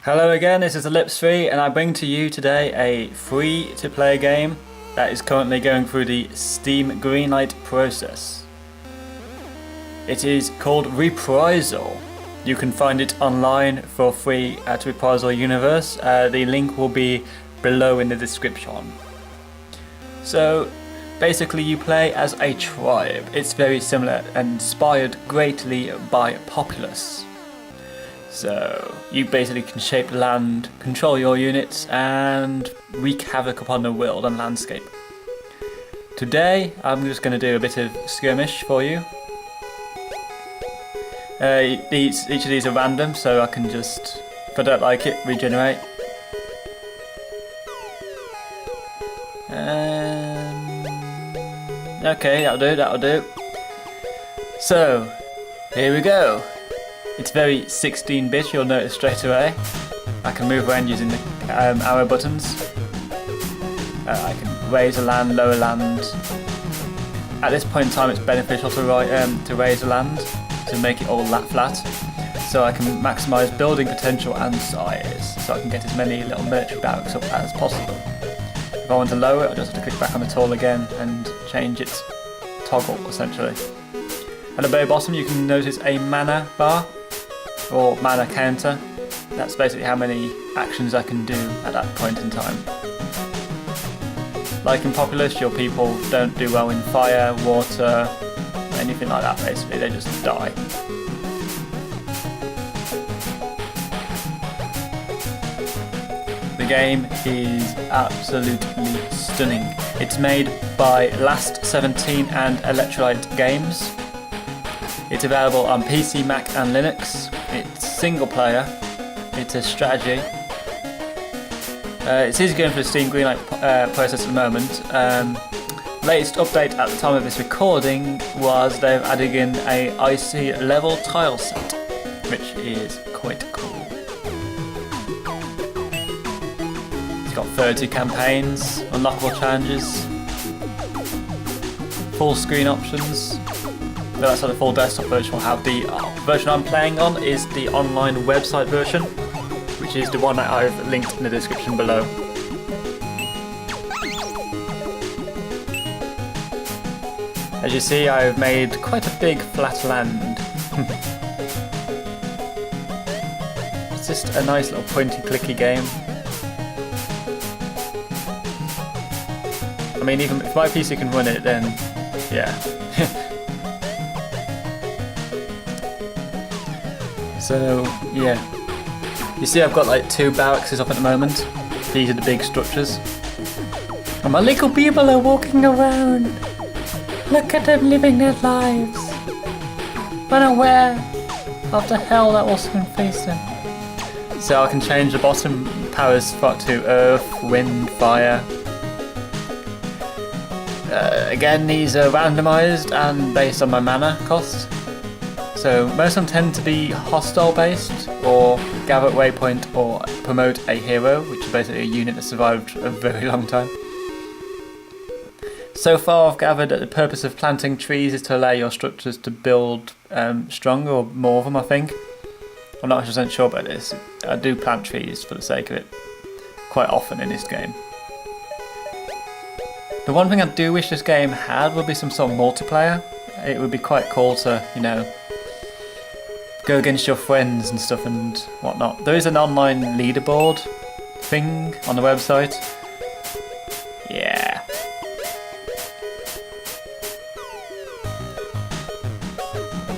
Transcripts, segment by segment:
Hello again, this is Ellipse3 and I bring to you today a free-to-play game that is currently going through the Steam greenlight process. It is called Reprisal. You can find it online for free at Reprisal Universe. The link will be below in the description. So basically you play as a tribe. It's very similar and inspired greatly by Populous. So you basically can shape the land, control your units, and wreak havoc upon the world and landscape. Today I'm just going to do a bit of skirmish for you. Each of these are random, so I can just, if I don't like it, regenerate. Okay, that'll do. So, here we go. It's very 16-bit, you'll notice straight away. I can move around using the arrow buttons. I can raise a land, lower land. At this point in time it's beneficial to raise a land, to make it all flat. So I can maximise building potential and size, so I can get as many little military barracks up as possible. If I want to lower it, I just have to click back on the tool again and change its toggle, essentially. At the very bottom you can notice a mana bar, or mana counter. That's basically how many actions I can do at that point in time. Like in Populous, your people don't do well in fire, water, anything like that basically, they just die. The game is absolutely stunning. It's made by Last 17 and Electrolyte Games. It's available on PC, Mac and Linux. It's single player. It's a strategy. It's easy going for the Steam greenlight process at the moment. Latest update at the time of this recording was they've added in a icy level tile set, which is quite cool. It's got 30 campaigns, unlockable challenges, full screen options. But that's how the full desktop version will have. The version I'm playing on is the online website version, which is the one that I've linked in the description below. As you see, I've made quite a big flat land. It's just a nice little pointy clicky game. I mean, even if my PC can run it, then yeah. So, yeah. You see I've got like 2 barracks up at the moment. These are the big structures. And my little people are walking around. Look at them living their lives. Unaware of the hell that will soon face them. So I can change the bottom powers to earth, wind, fire. Again, these are randomised and based on my mana cost. So most of them tend to be hostile based, or gather at waypoint, or promote a hero, which is basically a unit that survived a very long time. So far I've gathered that the purpose of planting trees is to allow your structures to build stronger, or more of them I think. I'm not 100% sure about this. I do plant trees for the sake of it, quite often in this game. The one thing I do wish this game had would be some sort of multiplayer. It would be quite cool to, you know, go against your friends and stuff and whatnot. There is an online leaderboard thing on the website. Yeah.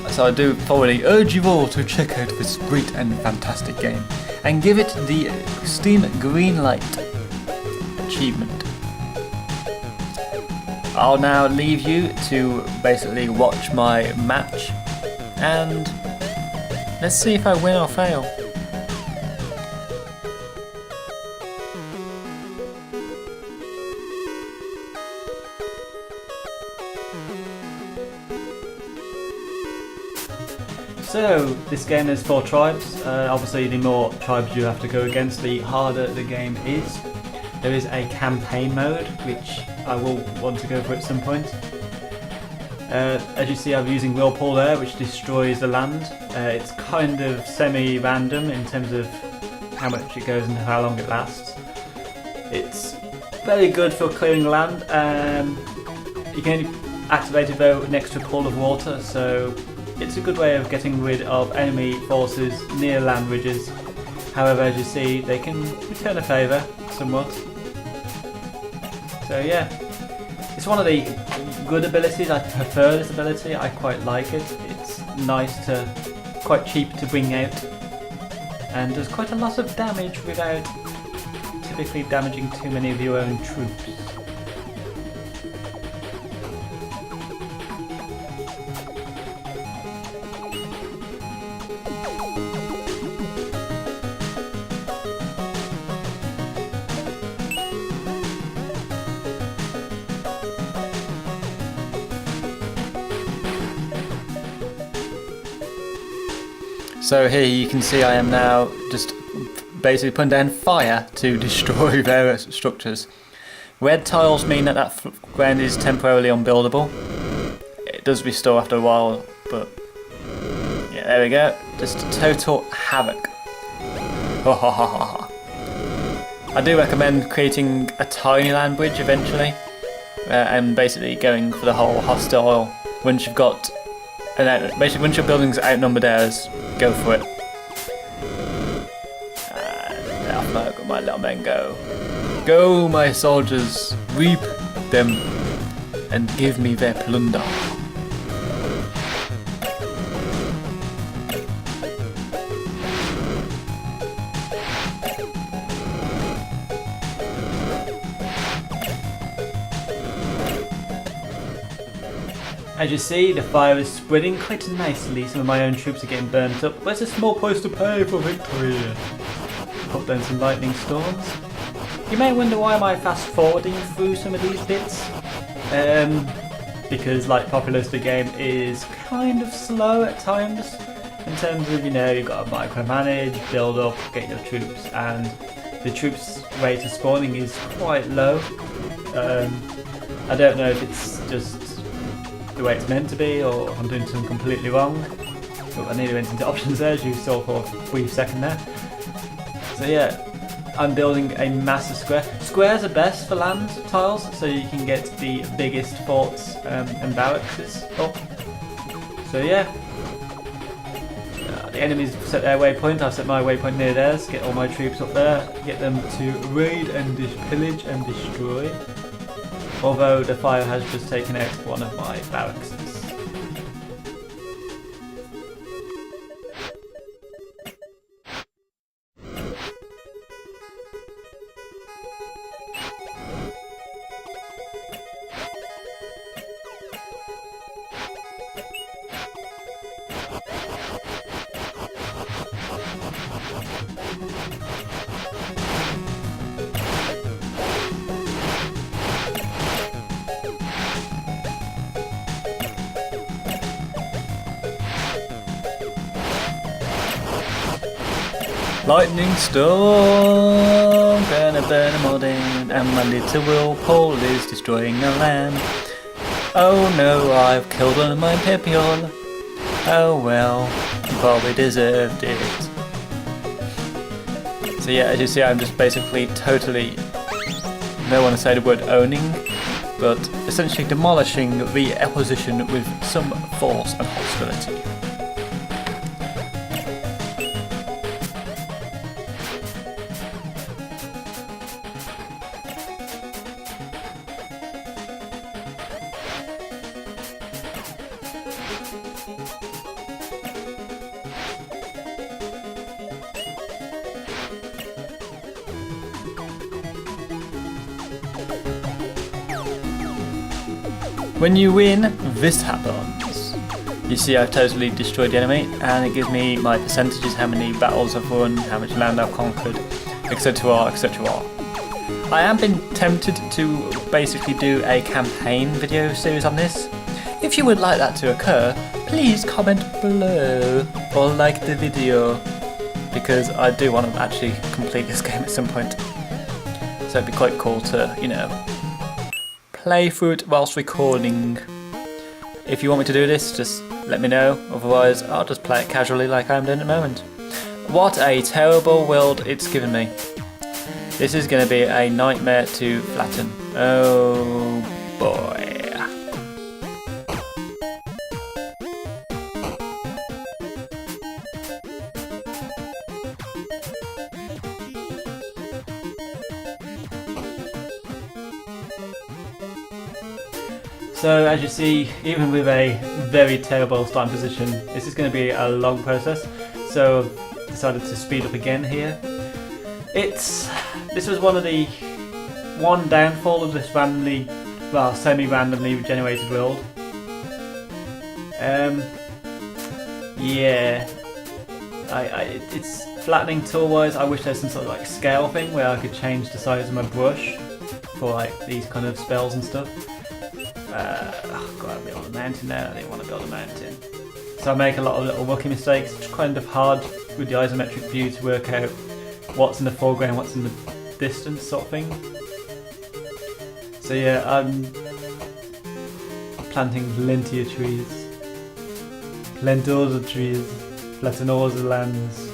So I do thoroughly urge you all to check out this great and fantastic game and give it the Steam greenlight achievement. I'll now leave you to basically watch my match and let's see if I win or fail. So, this game has 4 tribes. Obviously the more tribes you have to go against, the harder the game is. There is a campaign mode, which I will want to go for at some point. As you see, I'm using Whirlpool there, which destroys the land. It's kind of semi-random in terms of how much it goes and how long it lasts. It's very good for clearing land. You can only activate it though next to a pool of water, so it's a good way of getting rid of enemy forces near land ridges. However, as you see, they can return a favour somewhat. So yeah, it's one of the good abilities. I prefer this ability, I quite like it. It's nice to, quite cheap to bring out, and does quite a lot of damage without typically damaging too many of your own troops. So here you can see I am now just basically putting down fire to destroy various structures. Red tiles mean that ground is temporarily unbuildable. It does restore after a while, but yeah, there we go. Just total havoc. I do recommend creating a tiny land bridge eventually, and basically going for the whole hostile. Once you've got basically once your buildings outnumber theirs, go for it. And off my little men go. Go, my soldiers, reap them and give me their plunder. As you see, the fire is spreading quite nicely. Some of my own troops are getting burnt up. But it's a small price to pay for victory. Put down some lightning storms. You may wonder why am I fast forwarding through some of these bits. Because like Populous, the game is kind of slow at times. In terms of, you've got to micromanage, build up, get your troops, and the troops' rate of spawning is quite low. I don't know if it's just the way it's meant to be, or I'm doing something completely wrong. But I nearly went into options there, as you saw for a brief second there. So yeah, I'm building a massive square. Squares are best for land tiles, so you can get the biggest forts and barracks up. So yeah, the enemies set their waypoint, I've set my waypoint near theirs, get all my troops up there, get them to raid and pillage and destroy. Although the fire has just taken out one of my barracks. Lightning storm, gonna burn them all down, and my little whirlpool is destroying the land. Oh no, I've killed one of my people. Oh well, you probably deserved it. So yeah, as you see, I'm just basically totally, I don't want to say the word owning, but essentially demolishing the opposition with some force and hostility. When you win, this happens. You see I've totally destroyed the enemy, and it gives me my percentages, how many battles I've won, how much land I've conquered, etc, etc. I am been tempted to basically do a campaign video series on this. If you would like that to occur, please comment below or like the video, because I do want to actually complete this game at some point. So it'd be quite cool to, play through it whilst recording. If you want me to do this, just let me know, otherwise I'll just play it casually like I'm doing at the moment. What a terrible world it's given me. This is going to be a nightmare to flatten. Oh boy. So as you see, even with a very terrible starting position, this is going to be a long process. So I've decided to speed up again here. This was one downfall of this semi-randomly generated world. Yeah, it's flattening tool-wise. I wish there's some sort of like scale thing where I could change the size of my brush for like these kind of spells and stuff. Oh god, I built a mountain now. I didn't want to build a mountain. So I make a lot of little rookie mistakes. It's kind of hard with the isometric view to work out what's in the foreground, what's in the distance sort of thing. So yeah, I'm planting plenty of trees. Plentosa trees. Platinosa lands.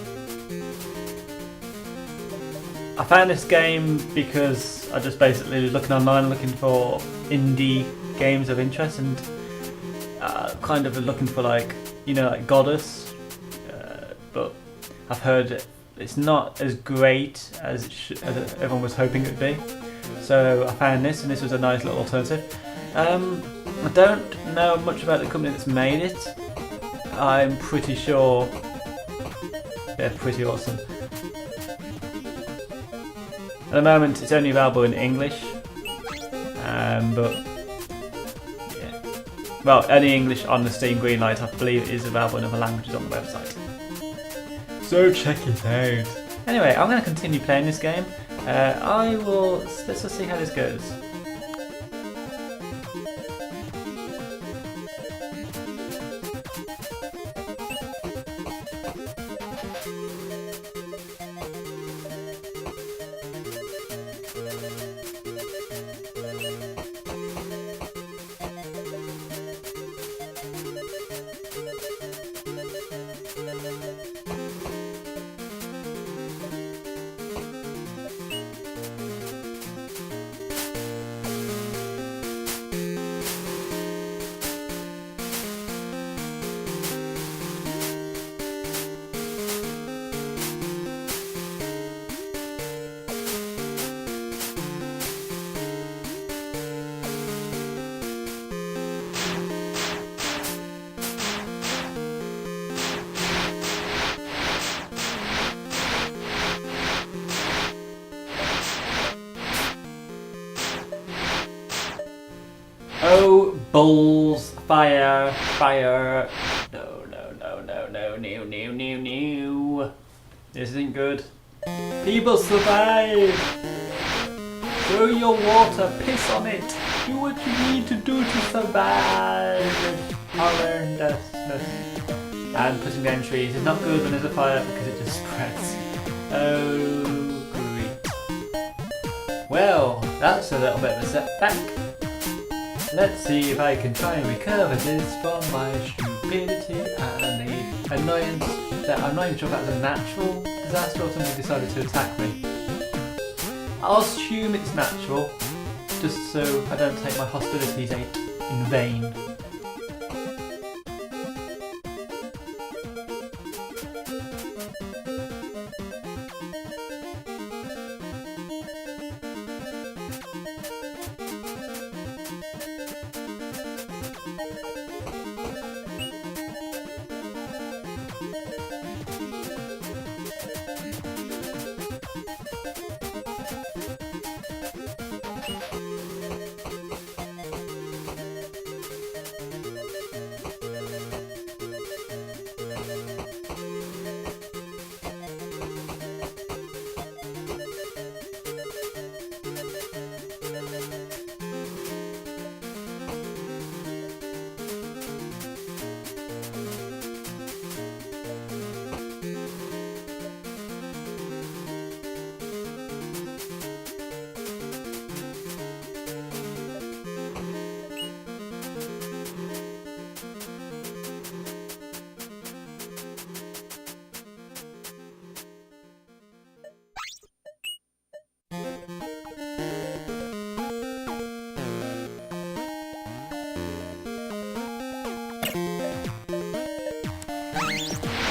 I found this game because I just basically was looking online looking for indie games of interest and kind of looking for like Goddess, but I've heard it's not as great as as everyone was hoping it would be. So I found this, and this was a nice little alternative. I don't know much about the company that's made it. I'm pretty sure they're pretty awesome. At the moment it's only available in English, but yeah. Well, only English on the Steam Greenlight. I believe it is available in other languages on the website. So check it out. Anyway, I'm going to continue playing this game. Let's just see how this goes. Oh, bulls, fire, fire. No, no, no, no, no, no, no, no, no. This isn't good. People survive. Throw your water, piss on it. Do what you need to do to survive. Horrendousness. And putting down trees is not good when there's a fire because it just spreads. Oh, great. Well, that's a little bit of a setback. Let's see if I can try and recover this from my stupidity and the annoyance that I'm not even sure if that's a natural disaster or something decided to attack me. I'll assume it's natural, just so I don't take my hostilities ache in vain.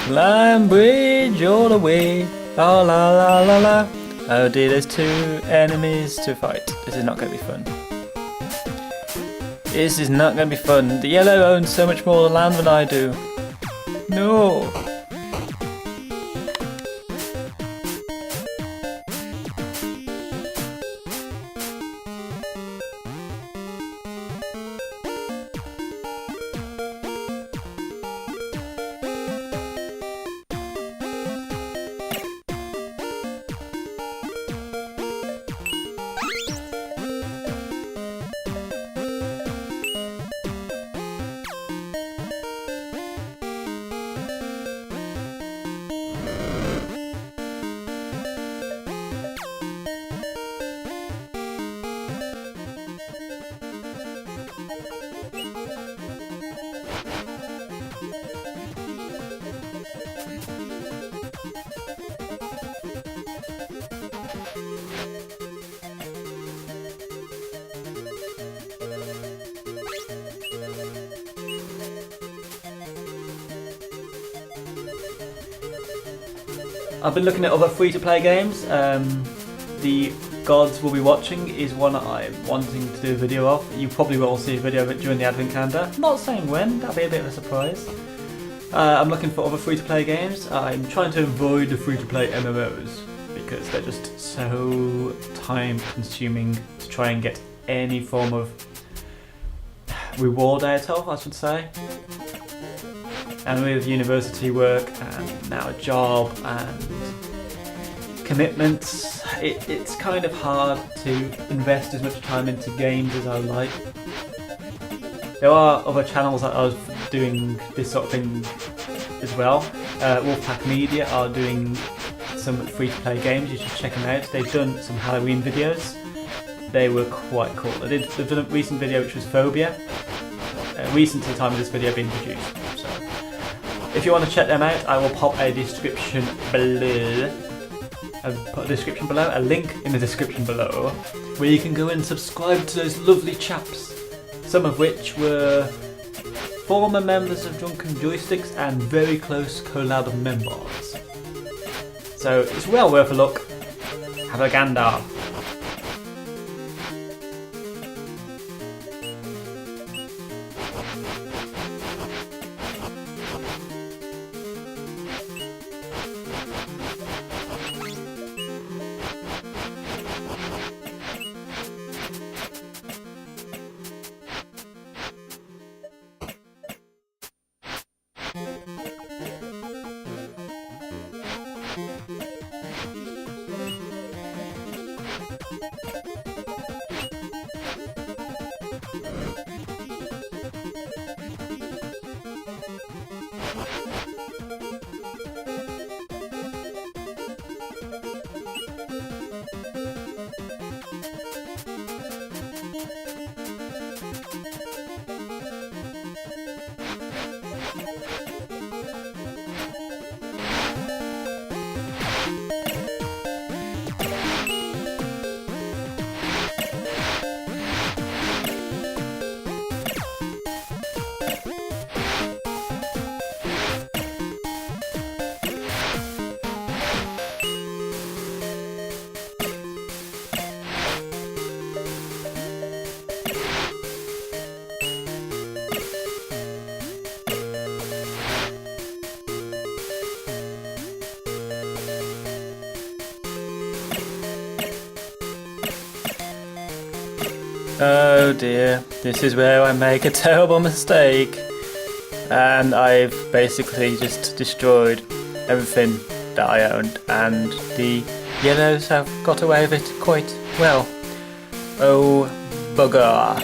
Climb bridge all the way. La la la la la. Oh dear, there's 2 enemies to fight. This is not going to be fun. This is not going to be fun. The yellow owns so much more land than I do. No. I've been looking at other free-to-play games. The Gods Will Be Watching is one I'm wanting to do a video of. You probably will see a video of it during the Advent Calendar. Not saying when, that'll be a bit of a surprise. I'm looking for other free-to-play games. I'm trying to avoid the free-to-play MMOs because they're just so time-consuming to try and get any form of reward out of, I should say. And with university work and now a job and commitments, it's kind of hard to invest as much time into games as I would like. There are other channels that are doing this sort of thing as well. Wolfpack Media are doing some free-to-play games, you should check them out. They've done some Halloween videos. They were quite cool. They've done a recent video which was Phobia, recent to the time of this video being produced. So, if you want to check them out, I will pop a description below. A link in the description below, where you can go and subscribe to those lovely chaps. Some of which were former members of Drunken Joysticks and very close collab members. So it's well worth a look. Have a gander. Oh dear, this is where I make a terrible mistake. And I've basically just destroyed everything that I owned, and the yellows have got away with it quite well. Oh bugger.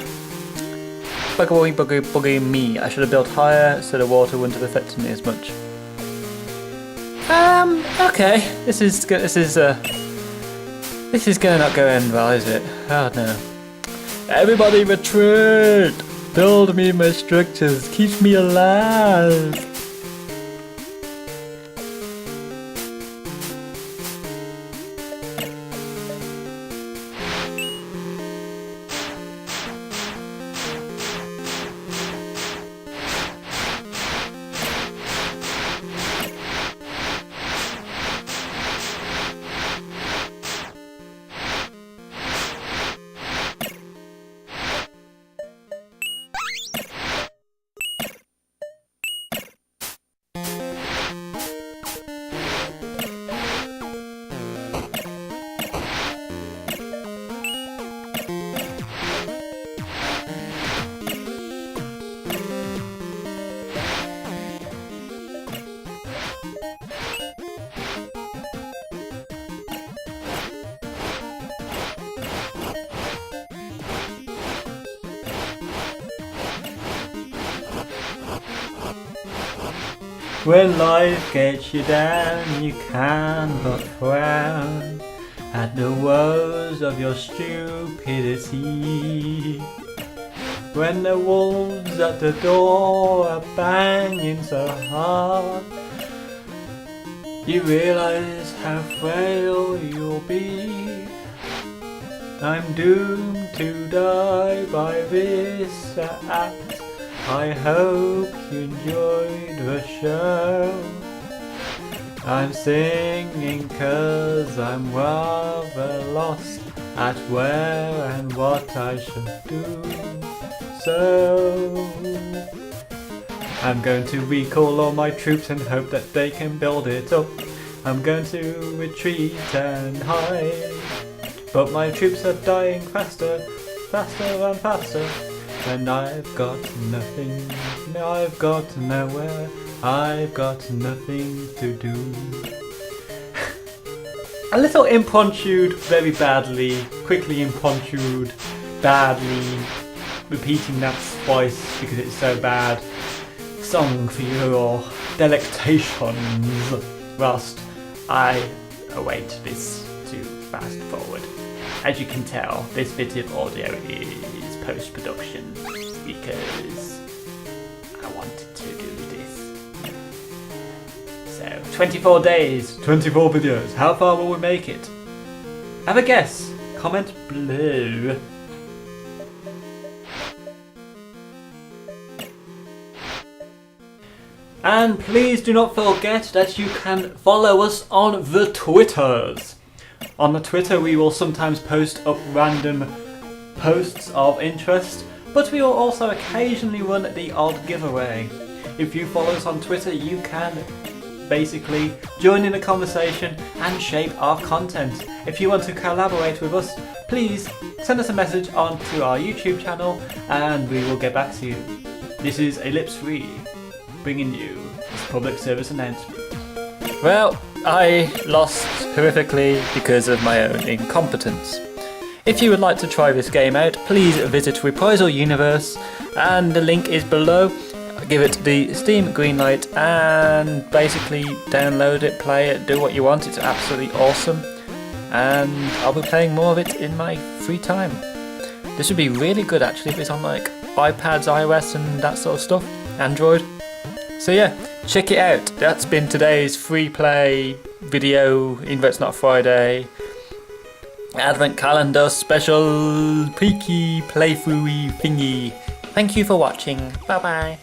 Bugger me. I should have built higher so the water wouldn't have affected me as much. Okay. This is gonna not go in well, is it? Oh no. Everybody retreat! Build me my structures, keeps me alive! When life gets you down, you can but frown at the woes of your stupidity. When the wolves at the door are banging so hard, you realise how frail you'll be. I'm doomed to die by this act. I hope you enjoyed the show. I'm singing 'cause I'm rather lost at where and what I should do. So I'm going to recall all my troops and hope that they can build it up. I'm going to retreat and hide, but my troops are dying faster, faster and faster. And I've got nothing, I've got nowhere, I've got nothing to do. A little impromptu, very badly, quickly impromptu, badly, repeating that twice because it's so bad. Song for your delectations, whilst I await this to fast forward. As you can tell, this bit of audio is post-production because I wanted to do this. So, 24 days, 24 videos. How far will we make it? Have a guess. Comment below. And please do not forget that you can follow us on the Twitters. On the Twitter we will sometimes post up random posts of interest, but we will also occasionally run the odd giveaway. If you follow us on Twitter, you can basically join in the conversation and shape our content. If you want to collaborate with us, please send us a message onto our YouTube channel and we will get back to you. This is Ellipse Free, bringing you this public service announcement. Well, I lost horrifically because of my own incompetence. If you would like to try this game out, please visit Reprisal Universe and the link is below. Give it the Steam green light and basically download it, play it, do what you want. It's absolutely awesome and I'll be playing more of it in my free time. This would be really good actually if it's on like iPads, iOS and that sort of stuff, Android. So yeah, check it out. That's been today's free play video, even though it's not Friday. Advent calendar special peaky playthroughy thingy. Thank you for watching. Bye bye.